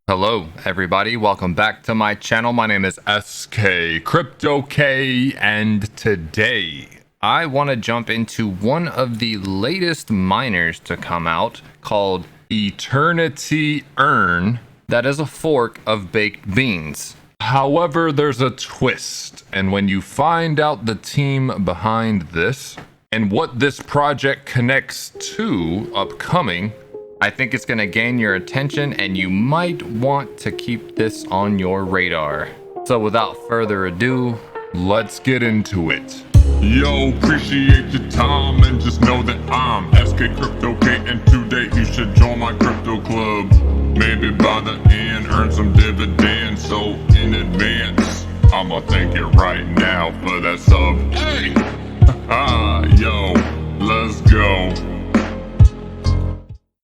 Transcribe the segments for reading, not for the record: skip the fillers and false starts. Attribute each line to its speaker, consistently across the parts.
Speaker 1: Hello everybody, welcome back to my channel. My name is SK Crypto K, and today I want to jump into one of the latest miners to come out called Eternity Earn. That is a fork of baked beans. However, there's a twist, and when you find out the team behind this and what this project connects to upcoming, I think it's going to gain your attention and you might want to keep this on your radar. So without further ado, let's get into it.
Speaker 2: Yo, appreciate your time and just know that I'm SK Crypto K, and today you should join my crypto club. Maybe by the end earn some dividends, so in advance I'ma thank you right now for that sub. Hey! Yo, let's go.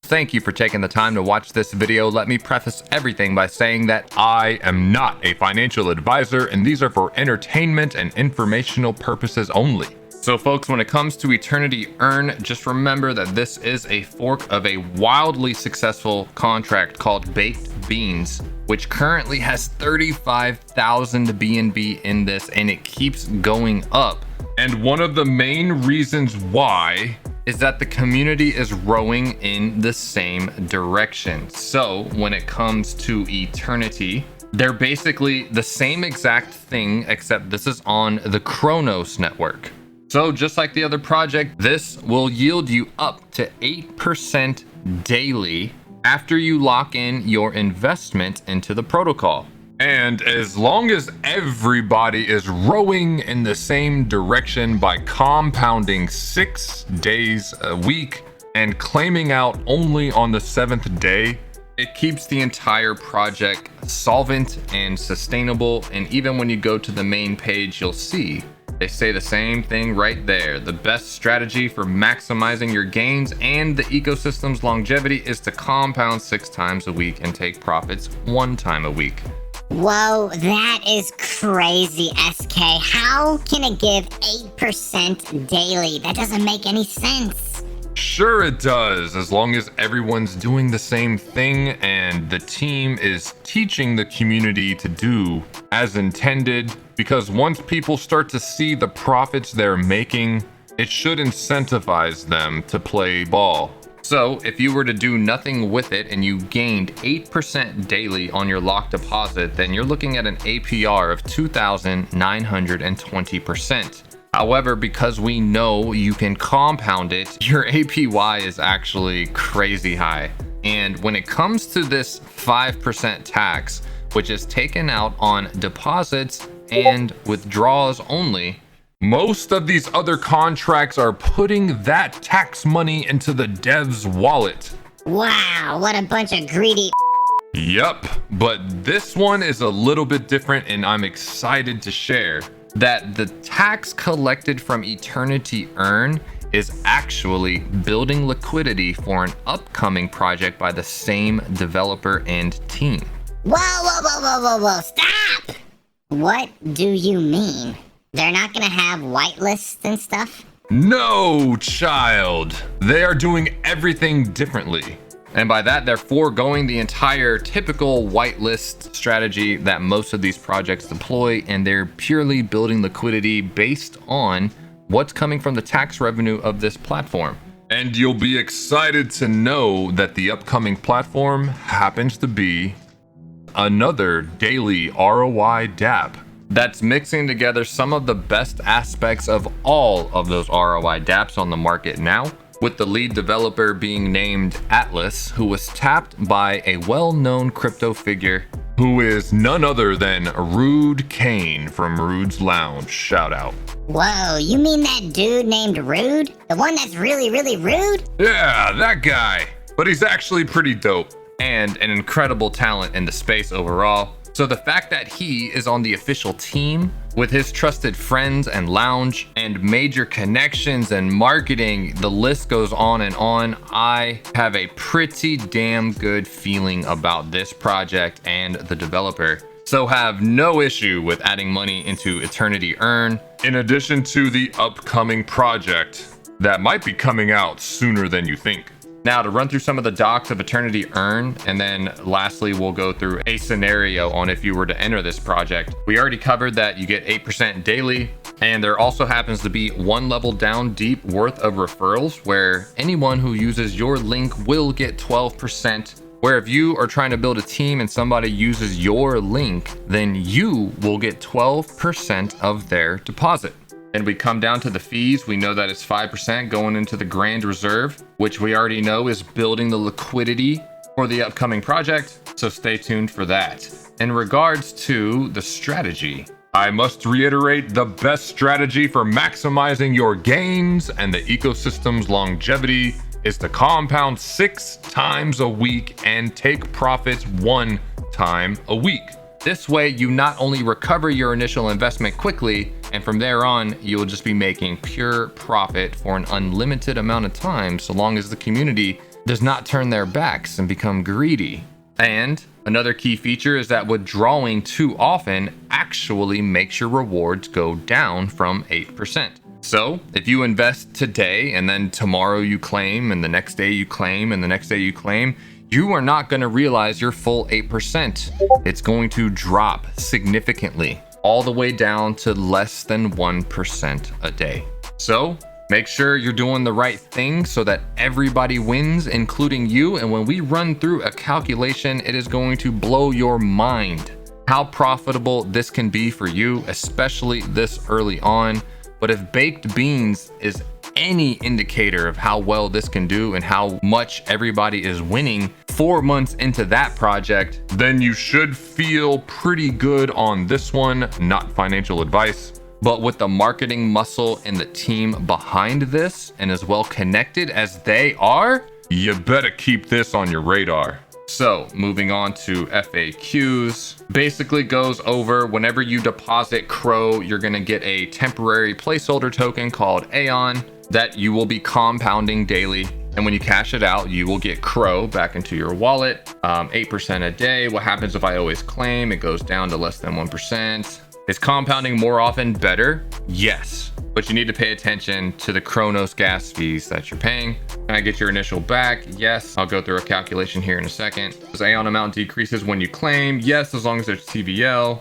Speaker 1: Thank you for taking the time to watch this video. Let me preface everything by saying that I am not a financial advisor, and these are for entertainment and informational purposes only. So folks, when it comes to Eternity Earn, just remember that this is a fork of a wildly successful contract called Baked Beans, which currently has 35,000 BNB in this, and it keeps going up. And one of the main reasons why is that the community is rowing in the same direction. So when it comes to Eternity, they're basically the same exact thing, except this is on the Cronos network. So just like the other project, this will yield you up to 8% daily after you lock in your investment into the protocol. And as long as everybody is rowing in the same direction by compounding 6 days a week and claiming out only on the 7th day, it keeps the entire project solvent and sustainable. And even when you go to the main page, you'll see they say the same thing right there. The best strategy for maximizing your gains and the ecosystem's longevity is to compound 6 times a week and take profits 1 time a week.
Speaker 3: Whoa, that is crazy, SK. How can it give 8% daily? That doesn't make any sense.
Speaker 1: Sure it does, as long as everyone's doing the same thing and the team is teaching the community to do as intended, because once people start to see the profits they're making, it should incentivize them to play ball. So if you were to do nothing with it and you gained 8% daily on your locked deposit, then you're looking at an APR of 2,920%. However, because we know you can compound it, your APY is actually crazy high. And when it comes to this 5% tax, which is taken out on deposits and withdrawals only, most of these other contracts are putting that tax money into the dev's wallet.
Speaker 3: Wow, what a bunch of greedy.
Speaker 1: Yup, but this one is a little bit different, and I'm excited to share that the tax collected from Eternity Earn is actually building liquidity for an upcoming project by the same developer and team.
Speaker 3: Whoa, stop! What do you mean? They're not gonna have whitelists and stuff?
Speaker 1: No, child. They are doing everything differently. And by that, they're foregoing the entire typical whitelist strategy that most of these projects deploy, and they're purely building liquidity based on what's coming from the tax revenue of this platform. And you'll be excited to know that the upcoming platform happens to be another Daily ROI DAPP that's mixing together some of the best aspects of all of those ROI dApps on the market now, with the lead developer being named Atlas, who was tapped by a well-known crypto figure who is none other than Rude Kane from Rude's Lounge. Shout out.
Speaker 3: Whoa, you mean that dude named Rude? The one that's really rude?
Speaker 1: Yeah, that guy. But he's actually pretty dope and an incredible talent in the space overall. So the fact that he is on the official team with his trusted friends and lounge and major connections and marketing, the list goes on and on. I have a pretty damn good feeling about this project and the developer. So have no issue with adding money into Eternity Earn, in addition to the upcoming project that might be coming out sooner than you think. Now, to run through some of the docs of Eternity Earn, and then lastly, we'll go through a scenario on if you were to enter this project. We already covered that you get 8% daily, and there also happens to be 1 level down deep worth of referrals, where anyone who uses your link will get 12%. Where if you are trying to build a team and somebody uses your link, then you will get 12% of their deposit. And we come down to the fees. We know that it's 5% going into the Grand Reserve, which we already know is building the liquidity for the upcoming project. So stay tuned for that. In regards to the strategy, I must reiterate, the best strategy for maximizing your gains and the ecosystem's longevity is to compound 6 times a week and take profits 1 time a week. This way, you not only recover your initial investment quickly, and from there on, you will just be making pure profit for an unlimited amount of time, so long as the community does not turn their backs and become greedy. And another key feature is that withdrawing too often actually makes your rewards go down from 8%. So if you invest today and then tomorrow you claim, and the next day you claim, and the next day you claim, you are not going to realize your full 8%. It's going to drop significantly, all the way down to less than 1% a day. So make sure you're doing the right thing so that everybody wins, including you. And when we run through a calculation, it is going to blow your mind how profitable this can be for you, especially this early on. But if baked beans is any indicator of how well this can do and how much everybody is winning 4 months into that project, then you should feel pretty good on this one. Not financial advice, but with the marketing muscle and the team behind this, and as well connected as they are, you better keep this on your radar. So moving on to FAQs, basically goes over whenever you deposit CRO, you're going to get a temporary placeholder token called Aeon that you will be compounding daily. And when you cash it out, you will get CRO back into your wallet, 8% a day. What happens if I always claim? It goes down to less than 1%. Is compounding more often better? Yes, but you need to pay attention to the Cronos gas fees that you're paying. Can I get your initial back? Yes. I'll go through a calculation here in a second. Does Aeon amount decreases when you claim? Yes, as long as there's TVL.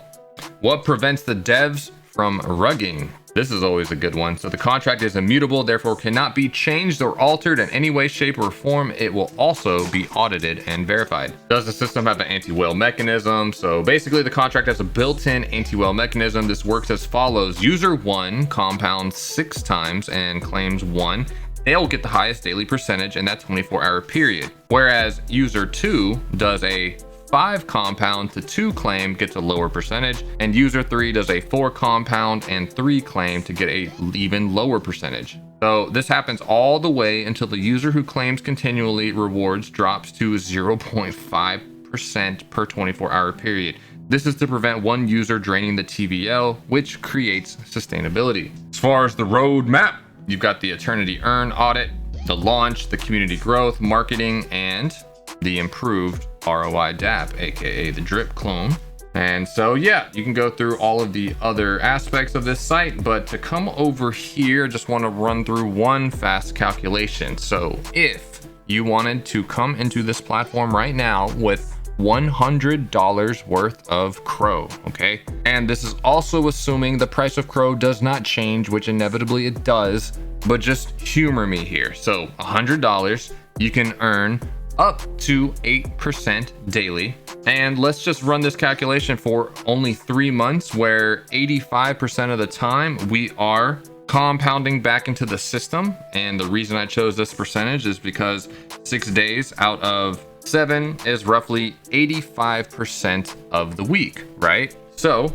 Speaker 1: What prevents the devs from rugging? This is always a good one. So the contract is immutable, therefore cannot be changed or altered in any way, shape, or form. It will also be audited and verified. Does the system have an anti-whale mechanism? So basically the contract has a built-in anti-whale mechanism. This works as follows. User 1 compounds 6 times and claims 1. They'll get the highest daily percentage in that 24-hour period. Whereas user 2 does a 5 compound to 2 claim, gets a lower percentage, and user 3 does a 4 compound and 3 claim to get a even lower percentage. So this happens all the way until the user who claims continually rewards drops to 0.5% per 24-hour period. This is to prevent one user draining the TVL, which creates sustainability. As far as the roadmap, you've got the Eternity Earn audit, the launch, the community growth, marketing, and the improved ROI DAPP, aka the drip clone. And so yeah, you can go through all of the other aspects of this site, but to come over here, just want to run through one fast calculation. So if you wanted to come into this platform right now with $100 worth of CRO, okay? And this is also assuming the price of CRO does not change, which inevitably it does, but just humor me here. So $100, you can earn up to 8% daily. And let's just run this calculation for only 3 months, where 85% of the time we are compounding back into the system. And the reason I chose this percentage is because 6 days out of 7 is roughly 85% of the week, right? So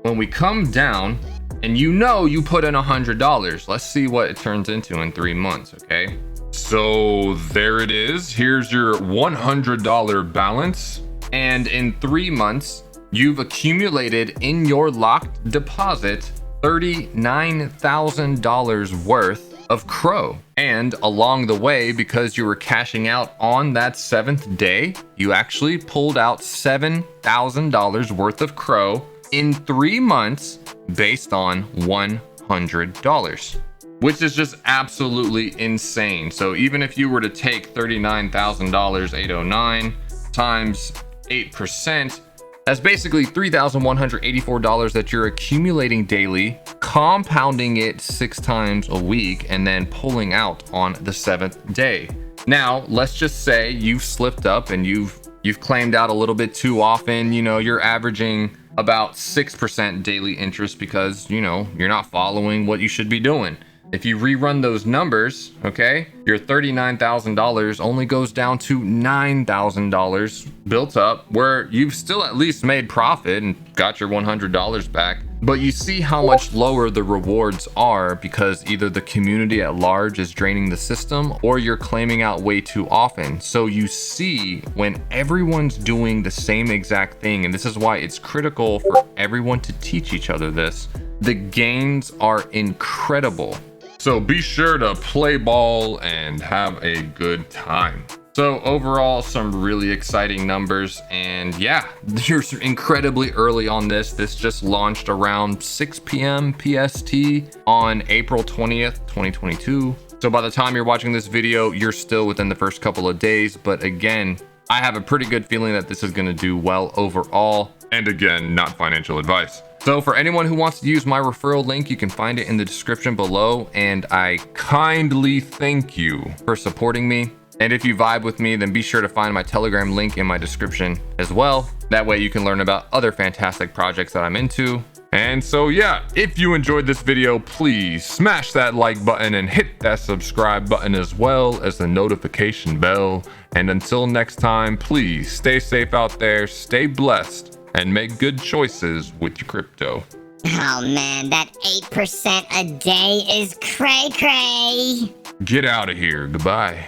Speaker 1: when we come down and you put in $100, let's see what it turns into in 3 months, okay? So there it is. Here's your $100 balance. And in 3 months, you've accumulated in your locked deposit $39,000 worth of CRO. And along the way, because you were cashing out on that 7th day, you actually pulled out $7,000 worth of CRO in 3 months based on $100. which is just absolutely insane. So even if you were to take $39,809 times 8%, that's basically $3,184 that you're accumulating daily, compounding it 6 times a week, and then pulling out on the 7th day. Now, let's just say you've slipped up and you've claimed out a little bit too often. You know, you're averaging about 6% daily interest because, you know, you're not following what you should be doing. If you rerun those numbers, okay, your $39,000 only goes down to $9,000 built up, where you've still at least made profit and got your $100 back. But you see how much lower the rewards are because either the community at large is draining the system or you're claiming out way too often. So you see when everyone's doing the same exact thing, and this is why it's critical for everyone to teach each other this, the gains are incredible. So be sure to play ball and have a good time. So overall, some really exciting numbers, and yeah, you're incredibly early on this. This just launched around 6 p.m. PST on April 20th, 2022. So by the time you're watching this video, you're still within the first couple of days. But again, I have a pretty good feeling that this is going to do well overall.
Speaker 2: And again, not financial advice.
Speaker 1: So for anyone who wants to use my referral link, you can find it in the description below. And I kindly thank you for supporting me. And if you vibe with me, then be sure to find my Telegram link in my description as well. That way you can learn about other fantastic projects that I'm into.
Speaker 2: And so yeah, if you enjoyed this video, please smash that like button and hit that subscribe button as well as the notification bell. And until next time, please stay safe out there, stay blessed, and make good choices with your crypto.
Speaker 3: Oh man, that 8% a day is cray cray.
Speaker 2: Get out of here. Goodbye.